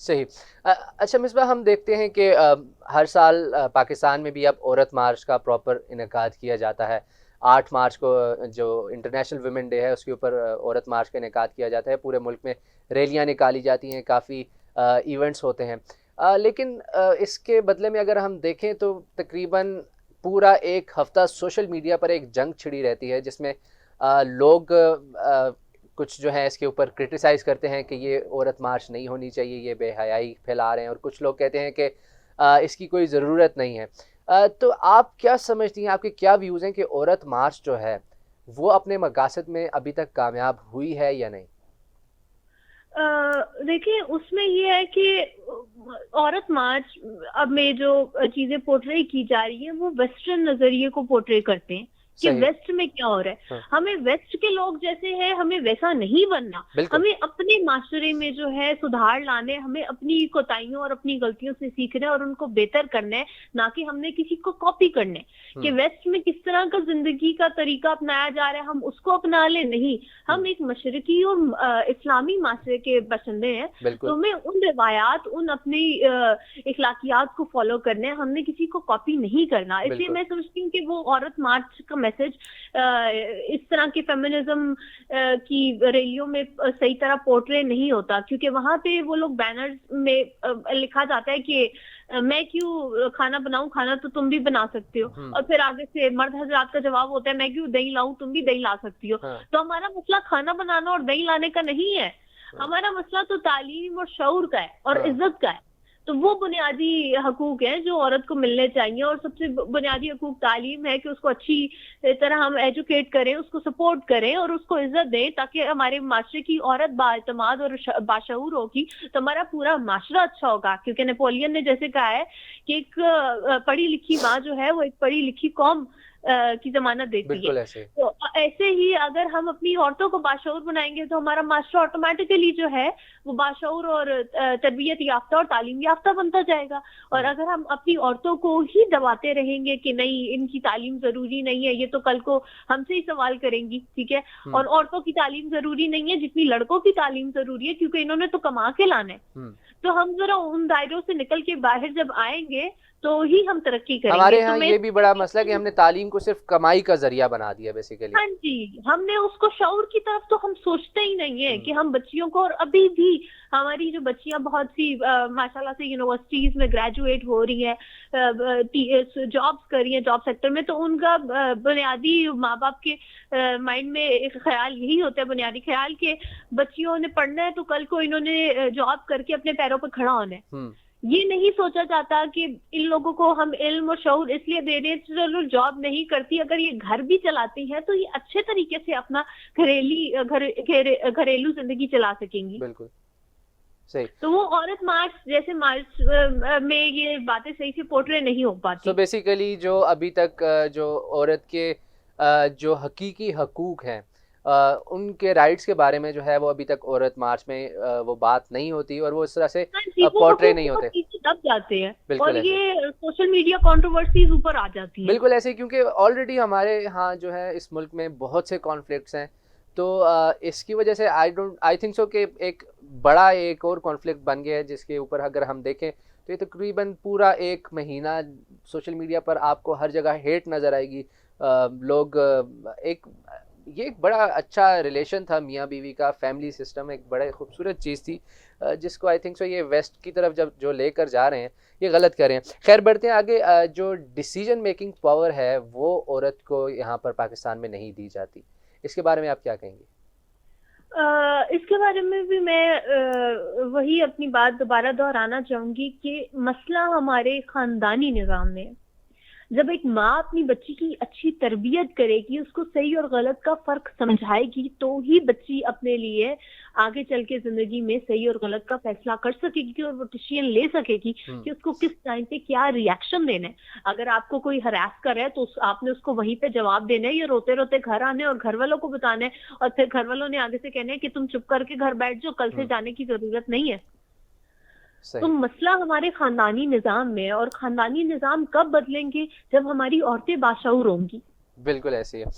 صحیح. اچھا مصباح، ہم دیکھتے ہیں کہ ہر سال پاکستان میں بھی اب عورت مارچ کا پراپر انعقاد کیا جاتا ہے. 8 مارچ کو جو انٹرنیشنل ویمن ڈے ہے اس کے اوپر عورت مارچ کا انعقاد کیا جاتا ہے. پورے ملک میں ریلیاں نکالی جاتی ہیں، کافی ایونٹس ہوتے ہیں. لیکن اس کے بدلے میں اگر ہم دیکھیں تو تقریباً پورا ایک ہفتہ سوشل میڈیا پر ایک جنگ چھڑی رہتی ہے، جس میں لوگ کچھ جو ہے اس کے اوپر کرٹیسائز کرتے ہیں کہ یہ عورت مارچ نہیں ہونی چاہیے، یہ بے حیائی پھیلا رہے ہیں، اور کچھ لوگ کہتے ہیں کہ اس کی کوئی ضرورت نہیں ہے. تو آپ کیا سمجھتی ہیں، آپ کے کیا ویوز ہیں کہ عورت مارچ جو ہے وہ اپنے مقاصد میں ابھی تک کامیاب ہوئی ہے یا نہیں؟ دیکھیں، اس میں یہ ہے کہ عورت مارچ اب میں جو چیزیں پورٹری کی جا رہی ہیں وہ ویسٹرن نظریے کو پورٹری کرتے ہیں کہ صحیح. ویسٹ میں کیا ہو رہا ہے. ہاں ہمیں ویسٹ کے لوگ جیسے ہیں ہمیں ویسا نہیں بننا. بالکل. ہمیں اپنے معاشرے میں جو ہے سدھار لانے، ہمیں اپنی کوتاہیوں اور اپنی غلطیوں سے سیکھنا اور ان کو بہتر کرنا ہے، نہ کہ ہم نے کسی کو کاپی کرنا ہے کہ ویسٹ میں کس طرح کا زندگی کا طریقہ اپنایا جا رہا ہے ہم اس کو اپنا لیں. نہیں، ہم ایک مشرقی اور اسلامی معاشرے کے باشندے ہیں، بالکل. تو ہمیں ان روایات، ان اپنی اخلاقیات کو فالو کرنے ہیں. ہم نے کسی کو کاپی نہیں کرنا. اس لیے بالکل. میں سمجھتی ہوں کہ وہ عورت مارچ کا میسج اس طرح کے فیمنزم کی ریلیوں میں صحیح طرح پورٹرے نہیں ہوتا، کیونکہ وہاں پہ وہ لوگ بینرز میں لکھا جاتا ہے کہ میں کیوں کھانا بناؤں، کھانا تو تم بھی بنا سکتے ہو. اور پھر آگے سے مرد حضرات کا جواب ہوتا ہے میں کیوں دہی لاؤں، تم بھی دہی لا سکتی ہو. تو ہمارا مسئلہ کھانا بنانا اور دہی لانے کا نہیں ہے، ہمارا مسئلہ تو تعلیم اور شعور کا ہے اور عزت کا ہے. تو وہ بنیادی حقوق ہیں جو عورت کو ملنے چاہیے، اور سب سے بنیادی حقوق تعلیم ہے کہ اس کو اچھی طرح ہم ایجوکیٹ کریں، اس کو سپورٹ کریں اور اس کو عزت دیں، تاکہ ہمارے معاشرے کی عورت بااعتماد اور باشعور ہوگی تو ہمارا پورا معاشرہ اچھا ہوگا. کیونکہ نیپولین نے جیسے کہا ہے کہ ایک پڑھی لکھی ماں جو ہے وہ ایک پڑھی لکھی قوم کی ضمانت دیتی ہے. بالکل ایسے. تو ایسے ہی اگر ہم اپنی عورتوں کو باشعور بنائیں گے تو ہمارا معاشرہ آٹومیٹکلی جو ہے وہ باشعور اور تربیت یافتہ اور تعلیم یافتہ بنتا جائے گا. اور اگر ہم اپنی عورتوں کو ہی دباتے رہیں گے کہ نہیں ان کی تعلیم ضروری نہیں ہے، یہ تو کل کو ہم سے ہی سوال کریں گی، ٹھیک ہے، اور عورتوں کی تعلیم ضروری نہیں ہے جتنی لڑکوں کی تعلیم ضروری ہے کیونکہ انہوں نے تو کما کے لانا ہے. تو ہم ذرا ان دائروں سے نکل کے باہر جب آئیں گے تو ہی ہم ترقی کریں گے. ہمارے ہاں یہ بھی بڑا مسئلہ کہ ہم نے تعلیم کو صرف کمائی کا ذریعہ بنا دیا بیسیکلی. ہاں جی، ہم نے اس کو شعور کی طرف تو ہم سوچتے ہی نہیں ہیں کہ ہم بچیوں کو، اور ابھی بھی ہماری جو بچیاں بہت سی ماشاءاللہ سے یونیورسٹیز میں گریجویٹ ہو رہی ہیں، جابس کر رہی ہیں جاب سیکٹر میں، تو ان کا بنیادی ماں باپ کے مائنڈ میں ایک خیال یہی ہوتا ہے، بنیادی خیال کہ بچیوں نے پڑھنا ہے تو کل کو انہوں نے جاب کر کے اپنے پیروں پہ کھڑا ہونا ہے. یہ نہیں سوچا جاتا کہ ان لوگوں کو ہم علم اور شعور اس لیے دے رہے ہیں، چلو جاب نہیں کرتی، اگر یہ گھر بھی چلاتی ہیں تو یہ اچھے طریقے سے اپنا گھریلو زندگی چلا سکیں گی. بالکل صحیح. تو وہ عورت مارچ جیسے مارچ میں یہ باتیں صحیح سے پورٹرے نہیں ہو پاتی. تو بیسیکلی جو ابھی تک جو عورت کے جو حقیقی حقوق ہیں ان کے رائٹس کے بارے میں جو ہے وہ ابھی تک عورت مارچ میں وہ بات نہیں ہوتی اور وہ اس طرح سے پورٹرے نہیں ہوتے. دب جاتے ہیں بالکل اور ایسے. یہ سوشل میڈیا کنٹروورسیز اوپر آ جاتی ہیں. بالکل ایسے، کیونکہ آلریڈی ہمارے ہاں جو ہے اس ملک میں بہت سے کانفلکٹس ہیں، تو اس کی وجہ سے آئی تھنک سو کہ ایک بڑا ایک اور کانفلکٹ بن گیا ہے جس کے اوپر اگر ہم دیکھیں تو یہ تقریباً پورا ایک مہینہ سوشل میڈیا پر آپ کو ہر جگہ ہیٹ نظر آئے گی. لوگ یہ ایک بڑا اچھا ریلیشن تھا میاں بیوی کا، فیملی سسٹم ایک بڑا خوبصورت چیز تھی جس کو آئی تھنک سو یہ ویسٹ کی طرف جب جو لے کر جا رہے ہیں یہ غلط کر رہے ہیں. خیر بڑھتے ہیں آگے. جو ڈیسیجن میکنگ پاور ہے وہ عورت کو یہاں پر پاکستان میں نہیں دی جاتی، اس کے بارے میں آپ کیا کہیں گے؟ اس کے بارے میں بھی میں وہی اپنی بات دوبارہ دہرانا چاہوں گی کہ مسئلہ ہمارے خاندانی نظام میں ہے. جب ایک ماں اپنی بچی کی اچھی تربیت کرے گی، اس کو صحیح اور غلط کا فرق سمجھائے گی، تو ہی بچی اپنے لیے آگے چل کے زندگی میں صحیح اور غلط کا فیصلہ کر سکے گی اور وہ ڈیسیژن لے سکے گی کہ اس کو کس ٹائم پہ کیا ری ایکشن دینا ہے. اگر آپ کو کوئی ہراس کر رہا ہے تو آپ نے اس کو وہیں پہ جواب دینا ہے، یا روتے روتے گھر آنے اور گھر والوں کو بتانا ہے، اور پھر گھر والوں نے آگے سے کہنا ہے کہ تم چپ کر کے گھر بیٹھ جاؤ، کل سے جانے کی ضرورت نہیں ہے. تو مسئلہ ہمارے خاندانی نظام میں، اور خاندانی نظام کب بدلیں گے؟ جب ہماری عورتیں باشعور ہوں گی. بالکل ایسے ہی ہے.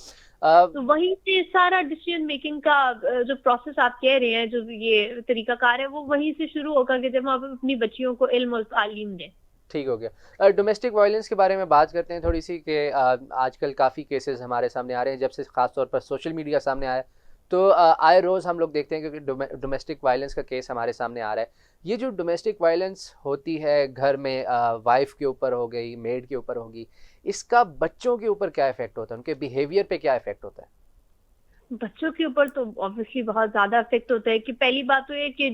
تو وہیں سے سارا ڈیسیژن میکنگ کا جو پروسیس آپ کہہ رہے ہیں، جو یہ طریقہ کار ہے، وہ وہیں سے شروع ہوگا کہ جب ہم اپنی بچیوں کو علم اور تعلیم دیں. ٹھیک ہو گیا. ڈومیسٹک وائلنس کے بارے میں بات کرتے ہیں تھوڑی سی کہ آج کل کافی کیسز ہمارے سامنے آ رہے ہیں جب سے خاص طور پر سوشل میڈیا سامنے آیا. تو آئے روز ہم لوگ دیکھتے ہیں کہ ڈومیسٹک وائلنس کا کیس ہمارے سامنے آ رہا ہے. یہ جو ڈومیسٹک وائلنس ہوتی ہے گھر میں، وائف کے اوپر ہو گئی، میڈ کے اوپر ہوگی، اس کا بچوں کے اوپر کیا افیکٹ ہوتا ہے، ان کے بیہیویئر پہ کیا افیکٹ ہوتا ہے؟ بچوں کے اوپر تو obviously بہت زیادہ افیکٹ ہوتا ہے کہ پہلی بات تو یہ کہ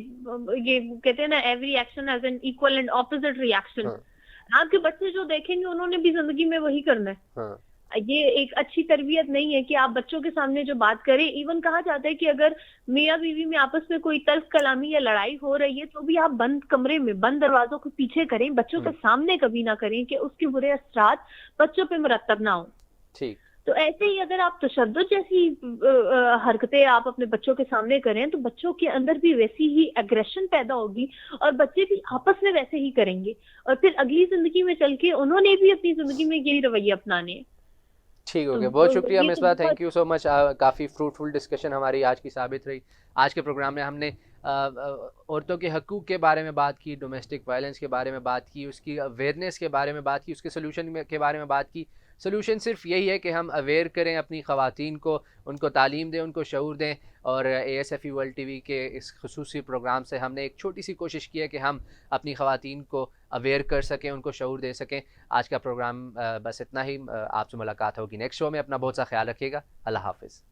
یہ کہتے ہیں نا every action has an equal and opposite reaction. ہاں آپ کے بچے جو دیکھیں گے انہوں نے بھی زندگی میں وہی کرنا ہے. ہاں یہ ایک اچھی تربیت نہیں ہے کہ آپ بچوں کے سامنے جو بات کریں. ایون کہا جاتا ہے کہ اگر میاں بیوی میں آپس میں کوئی تلخ کلامی یا لڑائی ہو رہی ہے تو بھی آپ بند کمرے میں بند دروازوں کے پیچھے کریں، بچوں کے سامنے کبھی نہ کریں کہ اس کے برے اثرات بچوں پہ مرتب نہ ہوں. ٹھیک. تو ایسے ہی اگر آپ تشدد جیسی حرکتیں آپ اپنے بچوں کے سامنے کریں تو بچوں کے اندر بھی ویسی ہی اگریشن پیدا ہوگی اور بچے بھی آپس میں ویسے ہی کریں گے اور پھر اگلی زندگی میں چل کے انہوں نے بھی اپنی زندگی میں یہی رویے اپنانے ہیں. ٹھیک ہو گیا. تو بہت شکریہ یہ تو مصباح، تھینک بہت you so much. Coffee fruitful discussion ہماری آج کی ثابت رہی. آج کے پروگرام میں ہم نے عورتوں کے حقوق کے بارے میں بات کی، ڈومیسٹک وائلنس کے بارے میں بات کی، اس کی اویئرنیس کے بارے میں بات کی، اس کے سلوشن کے بارے میں بات کی. سلوشن صرف یہی ہے کہ ہم اویئر کریں اپنی خواتین کو، ان کو تعلیم دیں، ان کو شعور دیں. اور A S F E world T V کے اس خصوصی پروگرام سے ہم نے ایک چھوٹی سی کوشش کی ہے کہ ہم اپنی خواتین کو اویئر کر سکیں، ان کو شعور دے سکیں. آج کا پروگرام بس اتنا ہی. آپ سے ملاقات ہوگی نیکسٹ شو میں. اپنا بہت سا خیال رکھیے گا. اللہ حافظ.